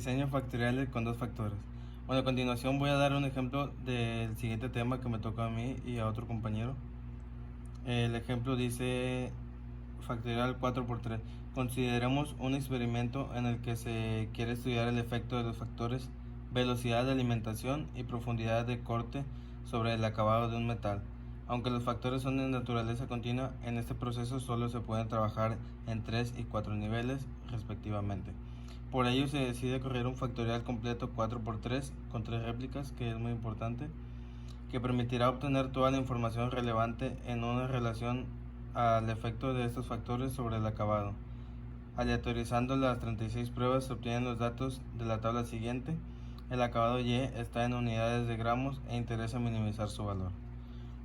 Diseño factorial con dos factores. Bueno, a continuación voy a dar un ejemplo del siguiente tema que me tocó a mí y a otro compañero. El ejemplo dice factorial 4 por 3. Consideremos un experimento en el que se quiere estudiar el efecto de los factores velocidad de alimentación y profundidad de corte sobre el acabado de un metal. Aunque los factores son de naturaleza continua, en este proceso solo se pueden trabajar en 3 y 4 niveles respectivamente. Por ello se decide correr un factorial completo 4 por 3 con 3 réplicas, que es muy importante, que permitirá obtener toda la información relevante en una relación al efecto de estos factores sobre el acabado. Aleatorizando las 36 pruebas se obtienen los datos de la tabla siguiente. El acabado Y está en unidades de gramos e interesa minimizar su valor.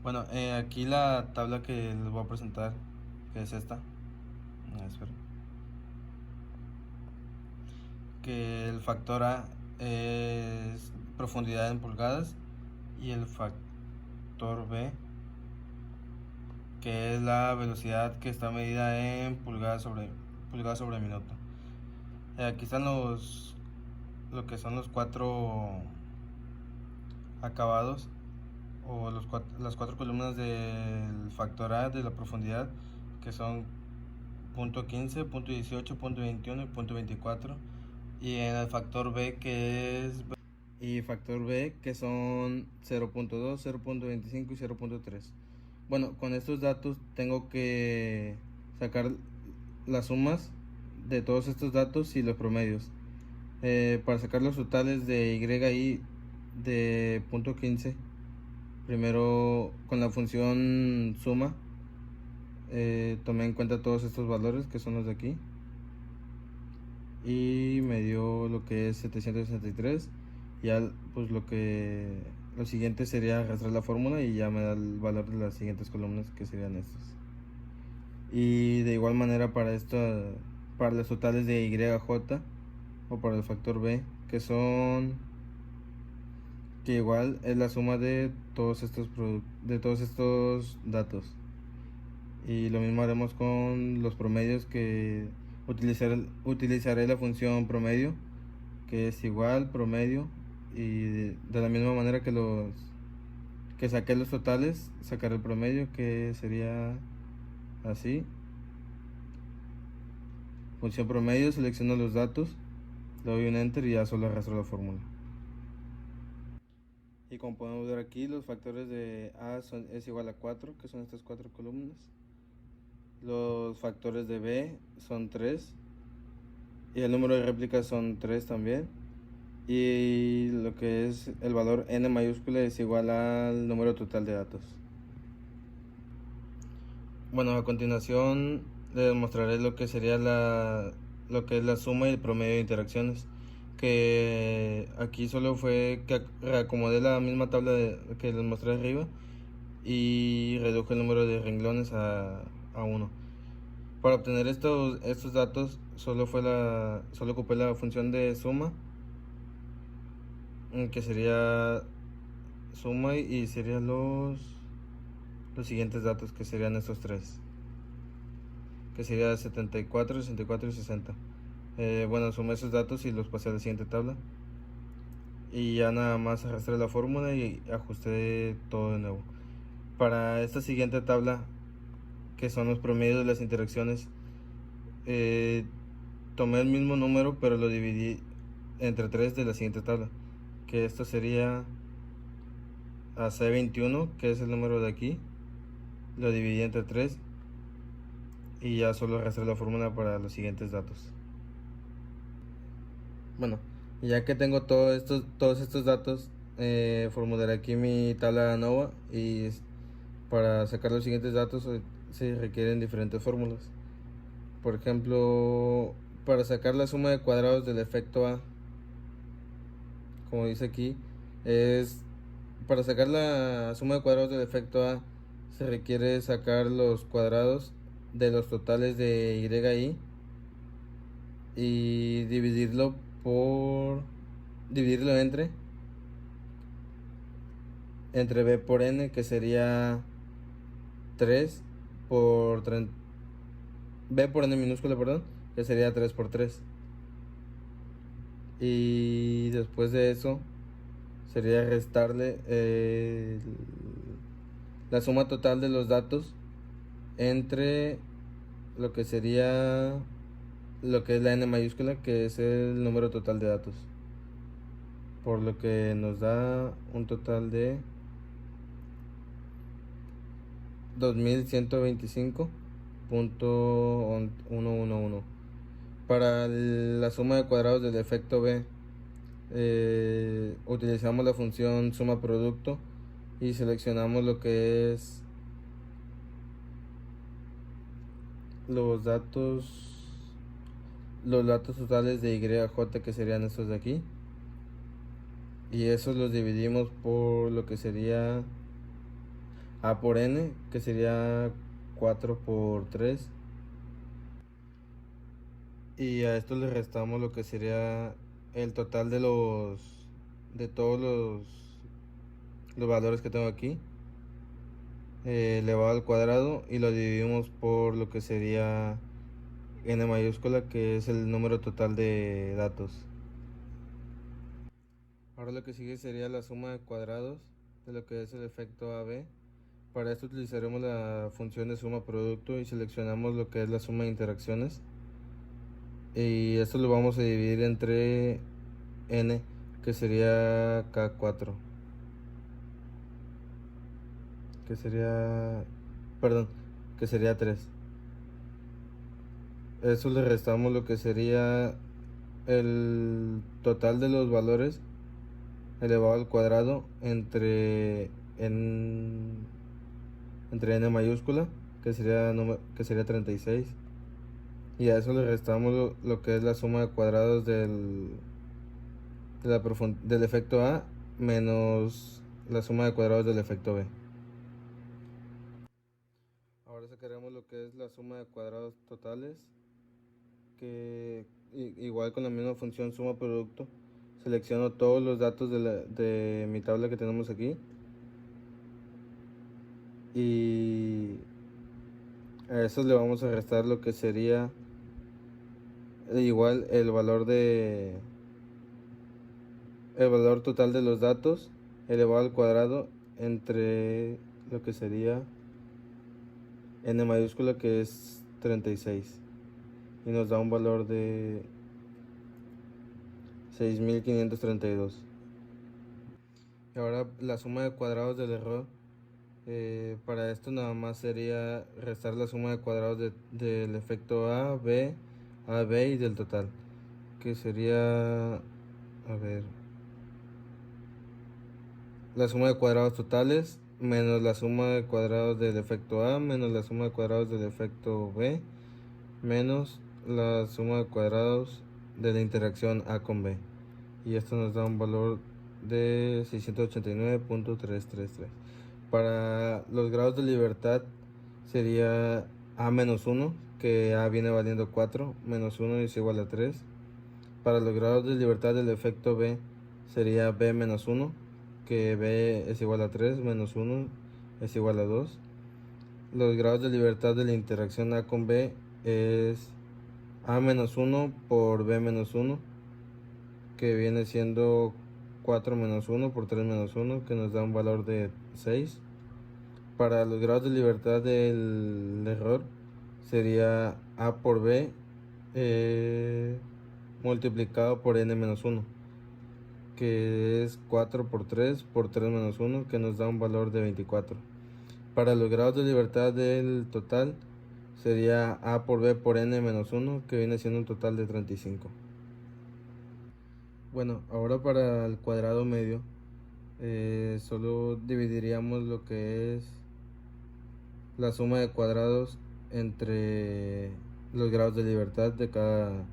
Bueno, aquí la tabla que les voy a presentar, que es esta, espera, que el factor A es profundidad en pulgadas y el factor B, que es la velocidad que está medida en pulgadas sobre minuto. Aquí están lo que son los cuatro acabados o las cuatro columnas del factor A de la profundidad, que son punto 15, punto 18, punto 21 y punto 24, y en el factor B que son 0.2, 0.25 y 0.3. Bueno, con estos datos tengo que sacar las sumas de todos estos datos y los promedios. Para sacar los totales de y de punto 15, primero con la función suma, tomé en cuenta todos estos valores que son los de aquí y me dio lo que es 763. Ya pues lo siguiente sería arrastrar la fórmula y ya me da el valor de las siguientes columnas, que serían estos. Y de igual manera para los totales de YJ o para el factor B, que igual es la suma de todos estos datos. Y lo mismo haremos con los promedios, que utilizaré la función promedio, que es igual promedio, y de la misma manera que saqué los totales, sacaré el promedio, que sería así. Función promedio, selecciono los datos, le doy un enter y ya solo arrastro la fórmula. Y como podemos ver aquí, los factores de A es igual a 4, que son estas cuatro columnas. Los factores de B son 3 y el número de réplicas son 3 también. Y lo que es el valor n mayúscula es igual al número total de datos. Bueno, a continuación les mostraré lo que sería lo que es la suma y el promedio de interacciones, que aquí solo fue que reacomodé la misma tabla que les mostré arriba y reduje el número de renglones a 1. Para obtener estos datos solo ocupé la función de suma, que sería suma y serían los siguientes datos, que serían estos tres, que sería 74, 64 y 60. Bueno, sumé esos datos y los pasé a la siguiente tabla y ya nada más arrastré la fórmula y ajusté todo de nuevo. Para esta siguiente tabla, que son los promedios de las interacciones, tomé el mismo número pero lo dividí entre 3 de la siguiente tabla, que esto sería a C21, que es el número de aquí, lo dividí entre 3 y ya solo arrastré la fórmula para los siguientes datos. Bueno, ya que tengo todos estos datos, formularé aquí mi tabla ANOVA, y para sacar los siguientes datos se requieren diferentes fórmulas. Por ejemplo, para sacar la suma de cuadrados del efecto A, como dice aquí, para sacar la suma de cuadrados del efecto A se requiere sacar los cuadrados de los totales de y dividirlo entre B por N, que sería 3 por 30, B por N minúscula, perdón, que sería 3 por 3. Y después de eso sería restarle la suma total de los datos entre lo que sería lo que es la n mayúscula, que es el número total de datos, por lo que nos da un total de 2125.111. Para la suma de cuadrados del efecto B, utilizamos la función suma producto y seleccionamos lo que es los datos totales de YJ, que serían estos de aquí, y esos los dividimos por lo que sería A por N, que sería 4 por 3, y a esto le restamos lo que sería el total de todos los valores que tengo aquí, elevado al cuadrado, y lo dividimos por lo que sería n mayúscula, que es el número total de datos. Ahora lo que sigue sería la suma de cuadrados de lo que es el efecto AB. Para esto utilizaremos la función de suma producto y seleccionamos lo que es la suma de interacciones, y esto lo vamos a dividir entre n, que sería K4, que sería 3. Eso le restamos lo que sería el total de los valores elevado al cuadrado entre n mayúscula, que sería 36, y a eso le restamos lo que es la suma de cuadrados del efecto A menos la suma de cuadrados del efecto B. Ahora sacaremos lo que es la suma de cuadrados totales, que igual con la misma función suma producto selecciono todos los datos de mi tabla que tenemos aquí, y a eso le vamos a restar lo que sería igual el valor total de los datos elevado al cuadrado entre lo que sería n mayúscula, que es 36, y nos da un valor de 6532. Y ahora la suma de cuadrados del error. Para esto nada más sería restar la suma de cuadrados del efecto A, B y del total, que sería, la suma de cuadrados totales menos la suma de cuadrados del efecto A menos la suma de cuadrados del efecto B menos la suma de cuadrados de la interacción A con B, y esto nos da un valor de 689.333. Para los grados de libertad sería A menos 1, que A viene valiendo 4, menos 1 es igual a 3. Para los grados de libertad del efecto B sería B menos 1, que B es igual a 3, menos 1 es igual a 2. Los grados de libertad de la interacción A con B es A menos 1 por B menos 1, que viene siendo 4 menos 1 por 3 menos 1, que nos da un valor de 6. Para los grados de libertad del error sería A por B multiplicado por n menos 1, que es 4 por 3 menos 1, que nos da un valor de 24. Para los grados de libertad del total sería A por B por n menos 1, que viene siendo un total de 35. Bueno, ahora para el cuadrado medio, solo dividiríamos lo que es la suma de cuadrados entre los grados de libertad de cada.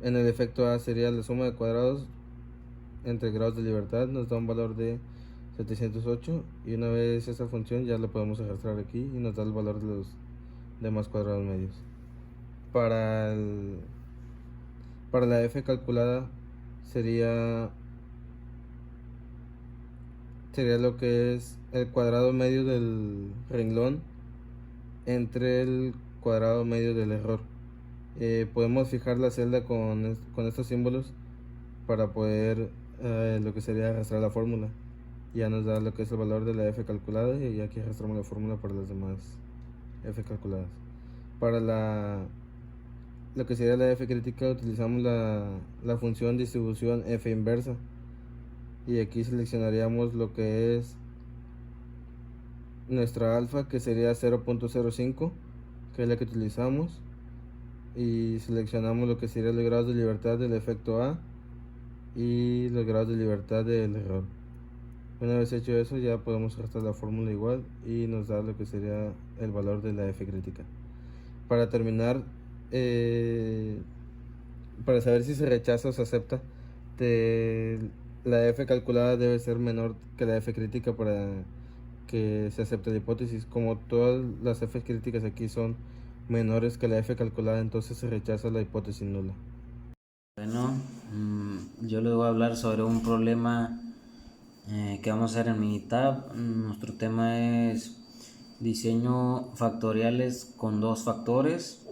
En el efecto A sería la suma de cuadrados entre grados de libertad, nos da un valor de 708, y una vez esa función ya la podemos arrastrar aquí y nos da el valor de los demás cuadrados medios. Para la f calculada sería lo que es el cuadrado medio del renglón entre el cuadrado medio del error. Podemos fijar la celda con estos símbolos para poder lo que sería arrastrar la fórmula. Ya nos da lo que es el valor de la f calculada y aquí arrastramos la fórmula para las demás f calculadas. Para lo que sería la f crítica utilizamos la función distribución f inversa y aquí seleccionaríamos lo que es nuestra alfa, que sería 0.05, que es la que utilizamos, y seleccionamos lo que sería los grados de libertad del efecto A y los grados de libertad del error. Una vez hecho eso, ya podemos arrastrar la fórmula igual y nos da lo que sería el valor de la f crítica. Para terminar, para saber si se rechaza o se acepta, la f calculada debe ser menor que la f crítica para que se acepte la hipótesis. Como todas las f críticas aquí son menores que la f calculada, entonces se rechaza la hipótesis nula. Bueno, yo les voy a hablar sobre un problema que vamos a hacer en Minitab. Nuestro tema es diseño factoriales con dos factores.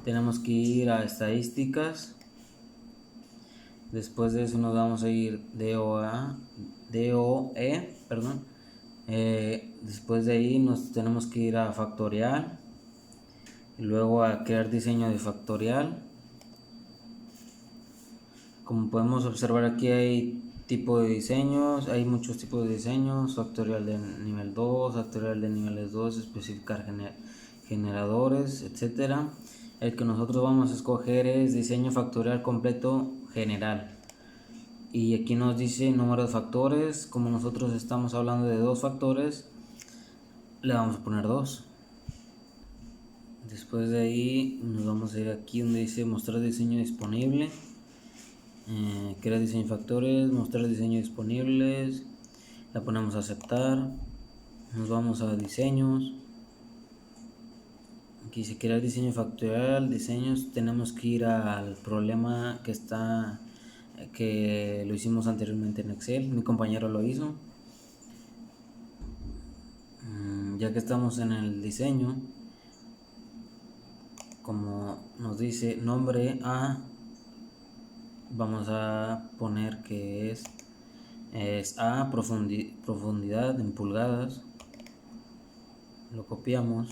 Tenemos que ir a estadísticas. Después de eso nos vamos a ir DOE, perdón. Después de ahí nos tenemos que ir a factorial y luego a crear diseño de factorial. Como podemos observar, aquí hay tipo de diseños, hay muchos tipos de diseños: factorial de nivel 2, factorial de niveles 2, especificar generadores, etcétera. El que nosotros vamos a escoger es diseño factorial completo general. Y aquí nos dice número de factores. Como nosotros estamos hablando de dos factores, le vamos a poner 2. Después de ahí nos vamos a ir aquí donde dice mostrar diseño disponible. Crear diseño factores, mostrar diseño disponibles, la ponemos a aceptar, nos vamos a diseños, aquí dice crear diseño factorial, diseños, tenemos que ir al problema que lo hicimos anteriormente en Excel, mi compañero lo hizo. Ya que estamos en el diseño, como nos dice nombre A, vamos a poner que es A, profundidad en pulgadas. Lo copiamos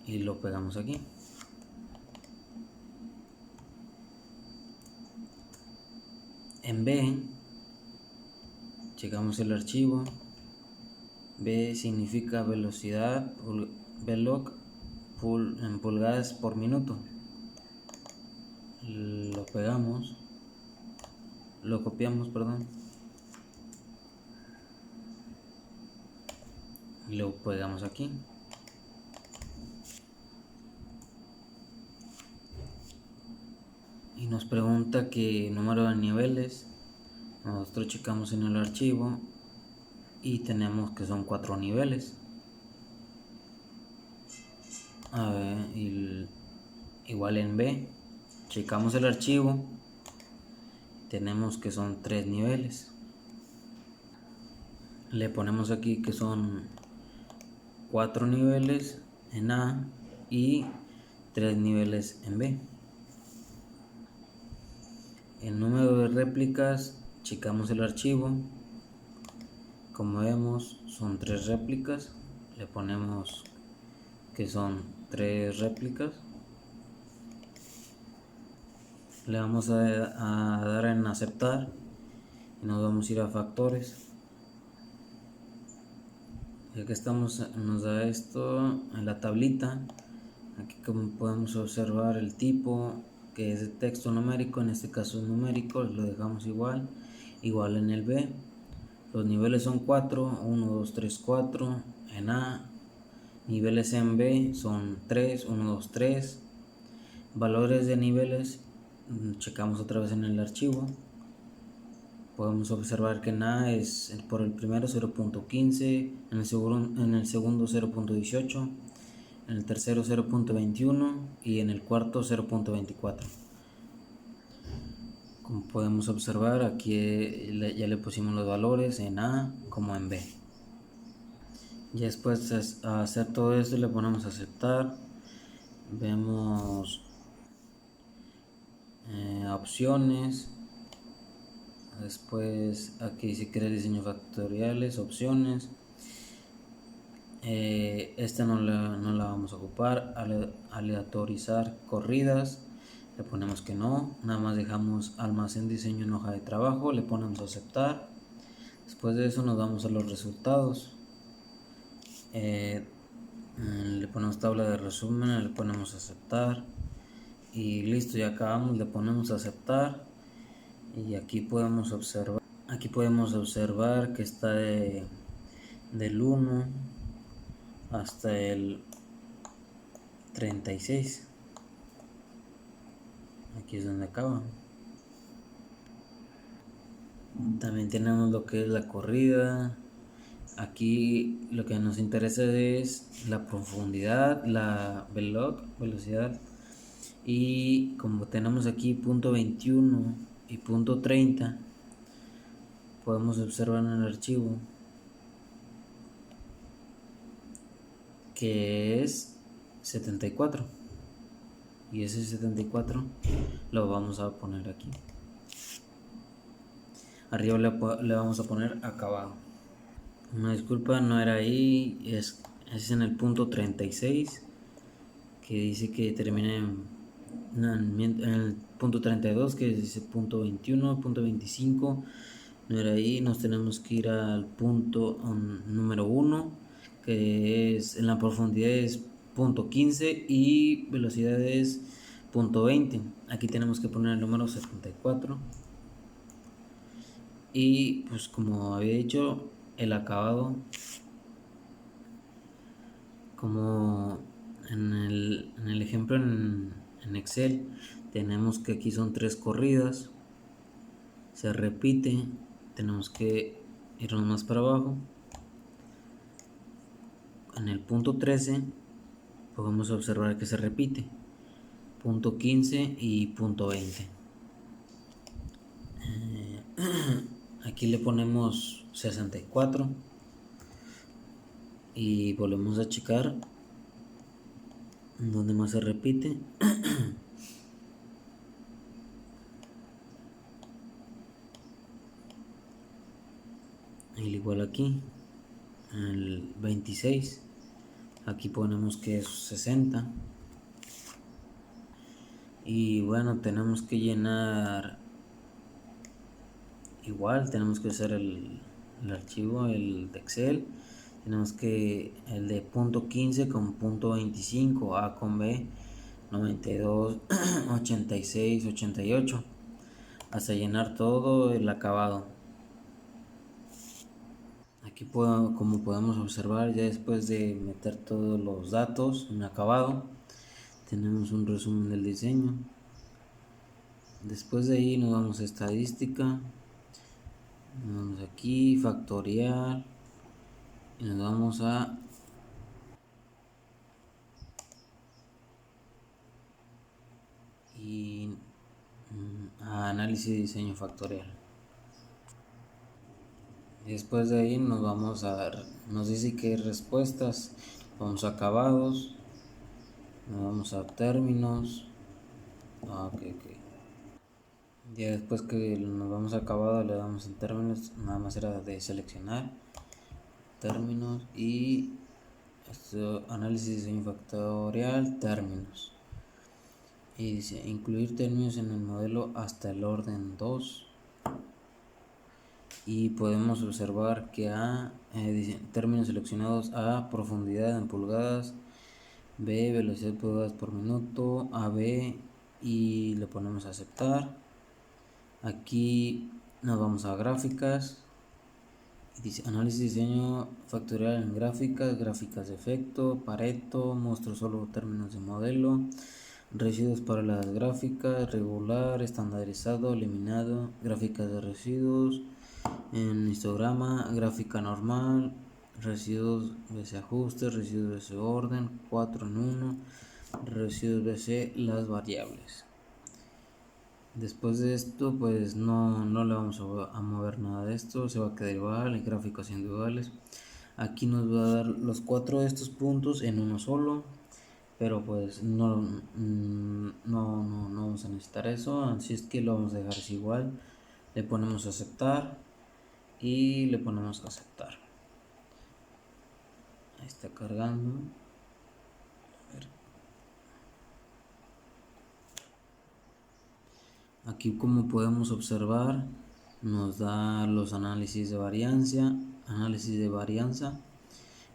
y lo pegamos aquí. En B, checamos el archivo. B significa velocidad, veloc en pulgadas por minuto. Lo pegamos, lo copiamos, perdón, y lo pegamos aquí. Y nos pregunta qué número de niveles. Nosotros checamos en el archivo y tenemos que son 4 niveles. A ver, igual en B, checamos el archivo, tenemos que son 3 niveles. Le ponemos aquí que son 4 niveles en A y 3 niveles en B. El número de réplicas, checamos el archivo, como vemos son 3 réplicas, le ponemos que son 3 réplicas, le vamos a dar en aceptar y nos vamos a ir a factores. Ya que estamos, nos da esto en la tablita. Aquí como podemos observar el tipo, que es de texto numérico, en este caso es numérico, lo dejamos igual en el B. Los niveles son 4, 1, 2, 3, 4 en A. Niveles en B son 3, 1, 2, 3. Valores de niveles, checamos otra vez en el archivo. Podemos observar que en A es por el primero 0.15, en el segundo 0.18, en el tercero 0.21 y en el cuarto 0.24. Como podemos observar, aquí ya le pusimos los valores en A como en B. Y después de hacer todo esto le ponemos a aceptar. Vemos opciones. Después aquí si quiere diseño factoriales, opciones. Esta no la vamos a ocupar. Aleatorizar corridas, le ponemos que no. Nada más dejamos almacén diseño en hoja de trabajo, le ponemos aceptar. Después de eso nos vamos a los resultados. Le ponemos tabla de resumen, le ponemos aceptar y listo, ya acabamos. Le ponemos aceptar y aquí podemos observar que está del 1 hasta el 36. Aquí es donde acaba. También tenemos lo que es la corrida. Aquí lo que nos interesa es la profundidad, la velocidad, y como tenemos aquí punto 21 y punto 30, podemos observar en el archivo que es 74, y ese 74 lo vamos a poner aquí. Arriba le vamos a poner acabado. Una disculpa, no era ahí, es en el punto 36, que dice que termina en el punto 32, que dice punto 21, punto 25. No era ahí, nos tenemos que ir al punto número 1, que es en la profundidad es punto 15 y velocidad es punto 20. Aquí tenemos que poner el número 74. Y pues como había dicho, el acabado, como en el ejemplo en Excel, tenemos que aquí son 3 corridas, se repite, tenemos que irnos más para abajo. En el punto 13 podemos observar que se repite punto 15 y punto 20. Aquí le ponemos 64 y volvemos a checar donde más se repite. Al igual aquí, el 26, aquí ponemos que es 60. Y bueno, tenemos que llenar, igual tenemos que usar el archivo, el de Excel. Tenemos que el de punto 15 con punto 25, A con B, 92, 86, 88, hasta llenar todo el acabado. Aquí como podemos observar, ya después de meter todos los datos en acabado, tenemos un resumen del diseño. Después de ahí nos vamos a estadística, nos vamos aquí, factorial, y nos vamos a análisis de diseño factorial. Y después de ahí nos dice que respuestas, vamos a acabados, nos vamos a términos. Ya después que nos vamos a acabado le damos en términos, nada más era de seleccionar términos y esto, análisis de diseño factorial, términos, y dice incluir términos en el modelo hasta el orden 2. Y podemos observar que dice términos seleccionados: A, profundidad en pulgadas; B, velocidad pulgadas por minuto; AB, y le ponemos a aceptar. Aquí nos vamos a gráficas y dice análisis de diseño factorial en gráficas de efecto, Pareto, muestro solo términos de modelo, residuos para las gráficas, regular, estandarizado, eliminado, gráficas de residuos, en histograma, gráfica normal, residuos BC ajustes, residuos BC orden, 4 en 1, residuos BC las variables. Después de esto pues no le vamos a mover nada de esto, se va a quedar igual, el gráficos individuales. Aquí nos va a dar los 4 de estos puntos en uno solo, pero pues no vamos a necesitar eso, así es que lo vamos a dejar así igual. Le ponemos aceptar y le ponemos aceptar. Ahí está cargando. A ver. Aquí, como podemos observar, nos da los análisis de varianza,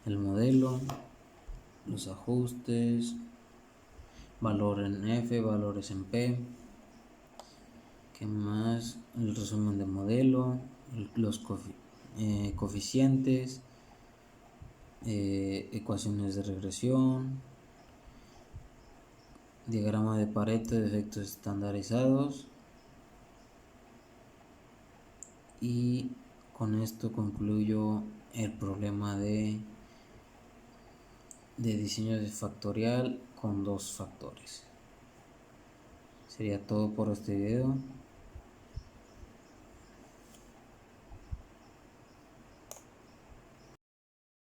el modelo, los ajustes, valor en F, valores en P. ¿Qué más? El resumen de modelo, los coeficientes, ecuaciones de regresión, diagrama de Pareto de efectos estandarizados. Y con esto concluyo el problema de diseño de factorial con dos factores. Sería todo por este video.